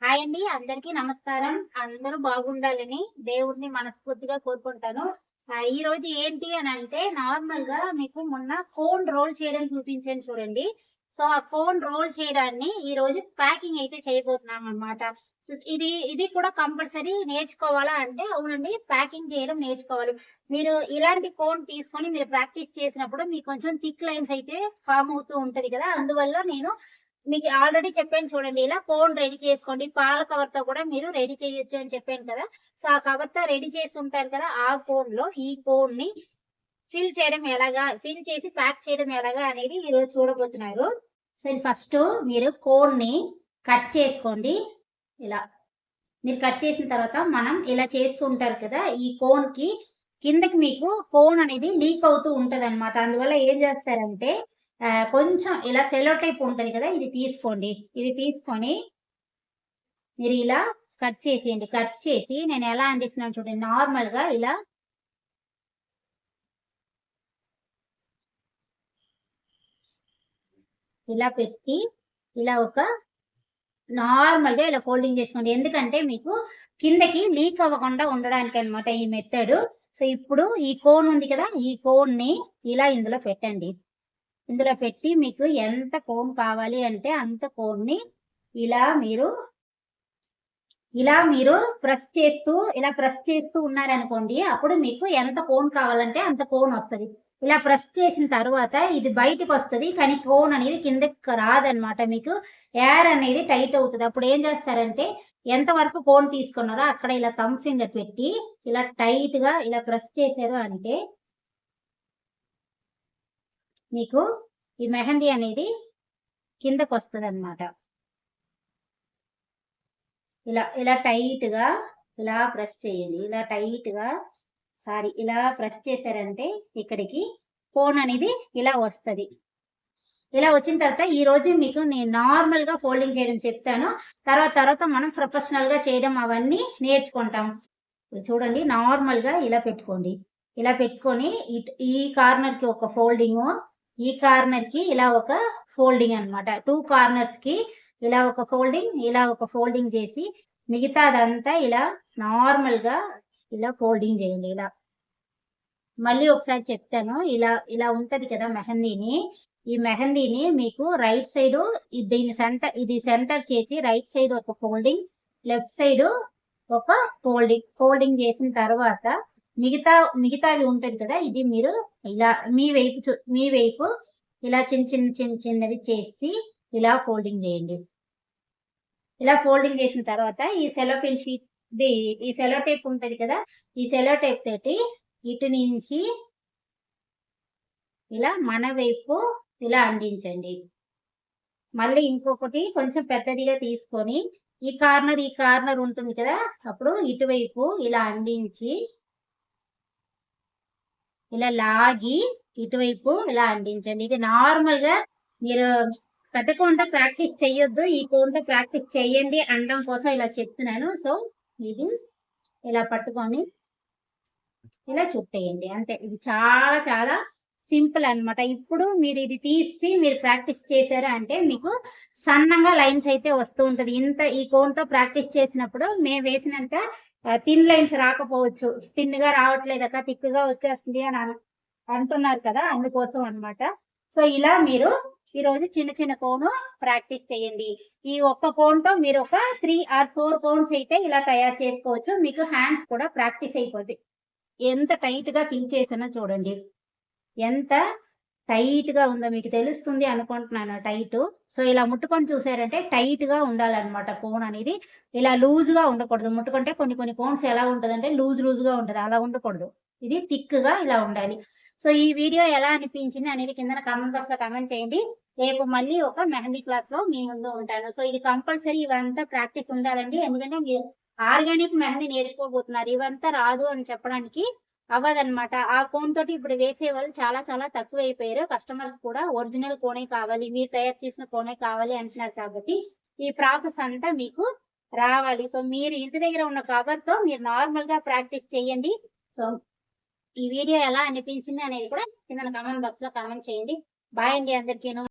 Hi అండి, అందరికీ నమస్కారం. అందరూ బాగుండాలని దేవుడిని మనస్ఫూర్తిగా కోరుకుంటాను. ఈ రోజు ఏంటి అనంటే నార్మల్‌గా మీకు మొన్న కోన్ రోల్ చేయడం చూపించాను చూడండి. సో, ఆ కోన్ రోల్ చేయడాన్ని ఈరోజు ప్యాకింగ్ అయితే చేయబోతున్నామనమాట. సో, ఇది కూడా కంపల్సరీ నేర్చుకోవాలా అంటే అవునండి, ప్యాకింగ్ చేయడం నేర్చుకోవాలి. మీరు ఇలాంటి కోన్ తీసుకొని మీరు ప్రాక్టీస్ చేసినప్పుడు మీకు కొంచెం థిక్ లైన్స్ అయితే ఫార్మ్ అవుతూ ఉంటది కదా! అందువల్ల నేను మీకు ఆల్రెడీ చెప్పాను చూడండి. ఇలా కోన్ రెడీ చేసుకోండి. పాల కవర్‌తో కూడా మీరు రెడీ చేయొచ్చు అని చెప్పాను కదా! సో, ఆ కవర్‌తో రెడీ చేసి ఉంటారు కదా! ఆ కోన్‌లో ఈ కోన్‌ని ఫిల్ చేసి ప్యాక్ చేయడం ఎలాగా అనేది ఈరోజు చూడబోతున్నారు. సో, ఇది ఫస్టు మీరు కోన్‌ని కట్ చేసుకోండి. ఇలా. మీరు కట్ చేసిన తర్వాత మనం ఇలా చేస్తూ ఉంటారు కదా! ఈ కోన్‌కి కిందకి మీకు కోన్ అనేది లీక్ అవుతూ ఉంటదనమాట. అందువల్ల ఏం చేస్తారంటే కొంచెం ఇలా సెలో టేప్ ఉంటది కదా! ఇది తీసుకోండి. ఇది తీసుకొని మీరు ఇలా కట్ చేసేయండి. కట్ చేసి నేను ఎలా అంటిస్తున్నాను చూడండి. నార్మల్‌గా ఇలా పెట్టి ఇలా నార్మల్‌గా ఇలా ఫోల్డింగ్ చేసుకోండి. ఎందుకంటే మీకు కిందకి లీక్ అవ్వకుండా ఉండడానికనమాట ఈ మెథడు. సో, ఇప్పుడు ఈ కోన్ ఉంది కదా! ఈ కోన్‌ని ఇలా ఇందులో పెట్టండి. ఇందులో పెట్టి మీకు ఎంత కోన్ కావాలి అంటే అంత కోన్‌ని ఇలా మీరు ప్రెస్ చేస్తూ ఉన్నారనుకోండి. అప్పుడు మీకు ఎంత కోన్ కావాలంటే అంత కోన్ వస్తది. ఇలా ప్రెస్ చేసిన తర్వాత ఇది బయటికొస్తది. కానీ కోన్ అనేది కిందకి రాదనమాట. మీకు ఎయిర్ అనేది టైట్ అవుతది. అప్పుడు ఏం చేస్తారంటే ఎంత వరకు కోన్ తీసుకున్నారో అక్కడ ఇలా థంబ్ ఫింగర్ పెట్టి ఇలా టైట్‌గా ఇలా ప్రెస్ చేశారు అంటే మీకు ఈ మెహందీ అనేది కిందకొస్తదనమాట. ఇలా టైట్‌గా ఇలా ప్రెస్ చేయండి. ఇలా ప్రెస్ చేశారంటే ఇక్కడికి కోన్ అనేది ఇలా వస్తది. ఇలా వచ్చిన తర్వాత ఈరోజు మీకు నేను నార్మల్‌గా ఫోల్డింగ్ చేయడం చెప్తాను. తర్వాత మనం ప్రొఫెషనల్‌గా చేయడం అవన్నీ నేర్చుకుంటాం. చూడండి, నార్మల్‌గా ఇలా పెట్టుకోండి. ఇలా పెట్టుకొని ఈ కార్నర్‌కి ఒక ఫోల్డింగు, ఈ కార్నర్‌కి ఇలా ఒక ఫోల్డింగ్ అన్నమాట. 2 కార్నర్స్‌కి ఇలా ఒక ఫోల్డింగ్, ఇలా ఒక ఫోల్డింగ్ చేసి మిగతాదంతా ఇలా నార్మల్‌గా ఇలా ఫోల్డింగ్ చేయండి ఇలా. మళ్ళీ ఒకసారి చెప్తాను. ఇలా ఉంటది కదా మెహందీని. ఈ మెహందీని మీకు రైట్ సైడు ఇది సెంటర్ చేసి రైట్ సైడ్ ఒక ఫోల్డింగ్, లెఫ్ట్ సైడు ఒక ఫోల్డింగ్ చేసిన తర్వాత మిగతావి ఉంటది కదా! ఇది మీరు ఇలా మీ వైపు ఇలా చిన్నవి చేసి ఇలా ఫోల్డింగ్ చేయండి. ఇలా ఫోల్డింగ్ చేసిన తర్వాత ఈ సెలో టేప్ ఉంటది కదా! ఈ సెలో టేప్ తోటి ఇటు నుంచి ఇలా మన వైపు ఇలా అందించండి. మళ్ళీ ఇంకొకటి కొంచెం పెద్దదిగా తీసుకొని ఈ కార్నర్ ఉంటుంది కదా! అప్పుడు ఇటువైపు ఇలా అందించి ఇలా లాగి ఇటువైపు ఇలా అందించండి. ఇది నార్మల్‌గా మీరు పెద్ద కోన్‌తో ప్రాక్టీస్ చెయ్యొద్దు. ఈ కోన్‌తో ప్రాక్టీస్ చేయండి అనడం కోసం ఇలా చెప్తున్నాను. సో, ఇది ఇలా పట్టుకొని ఇలా చుట్టేయండి. అంతే. ఇది చాలా చాలా సింపుల్ అన్నమాట. ఇప్పుడు మీరు ఇది తీసి మీరు ప్రాక్టీస్ చేశారు అంటే మీకు సన్నంగా లైన్స్ అయితే వస్తూ ఉంటది. ఈ కోన్‌తో ప్రాక్టీస్ చేసినప్పుడు మేము వేసినంత థిన్ లైన్స్ రాకపోవచ్చు. థిన్‌గా రావట్లేదక్క, థిక్‌గా వచ్చేస్తుంది అని అంటున్నారు కదా! అందుకోసం అన్నమాట. సో, ఇలా మీరు ఈరోజు చిన్న చిన్న కోను ప్రాక్టీస్ చేయండి. ఈ ఒక్క కోన్‌తో మీరు ఒక 3 ఆర్ 4 కోన్స్ అయితే ఇలా తయారు చేసుకోవచ్చు. మీకు హ్యాండ్స్ కూడా ప్రాక్టీస్ అయిపోద్ది. ఎంత టైట్‌గా ఫిల్ చేశానో చూడండి. ఎంత టైట్‌గా ఉందో మీకు తెలుస్తుంది అనుకుంటున్నాను టైటు. సో, ఇలా ముట్టుకొని చూసారంటే టైట్‌గా ఉండాలన్నమాట కోన్ అనేది. ఇలా లూజ్‌గా ఉండకూడదు. ముట్టుకుంటే కొన్ని కోన్స్ ఎలా ఉంటదంటే లూజ్‌గా ఉంటది. అలా ఉండకూడదు. ఇది థిక్‌గా ఇలా ఉండాలి. సో, ఈ వీడియో ఎలా అనిపించింది అనేది కిందన కామెంట్ బాక్స్‌లో కామెంట్ చేయండి. రేపు మళ్ళీ ఒక మెహందీ క్లాస్‌లో మీ ముందు ఉంటాను. సో, ఇది కంపల్సరీ ఇవంతా ప్రాక్టీస్ ఉండాలండి. ఎందుకంటే మీరు ఆర్గానిక్ మెహందీ నేర్చుకోబోతున్నారు. ఇవంతా రాదు అని చెప్పడానికి అవ్వదన్నమాట. ఆ కోన్ తోటి ఇప్పుడు వేసేవాళ్ళు చాలా చాలా తక్కువైపోయారు. కస్టమర్స్ కూడా ఒరిజినల్ కోనే కావాలి, మీరు తయారు చేసిన కోనే కావాలి అంటున్నారు కాబట్టి, ఈ ప్రాసెస్ అంతా మీకు రావాలి. సో, మీరు ఇంటి దగ్గర ఉన్న కవర్‌తో మీరు నార్మల్‌గా ప్రాక్టీస్ చేయండి. సో, ఈ వీడియో ఎలా అనిపించింది అనేది కూడా కిందన కామెంట్ బాక్స్‌లో కామెంట్ చేయండి. బాయ్ అండి అందరికీను.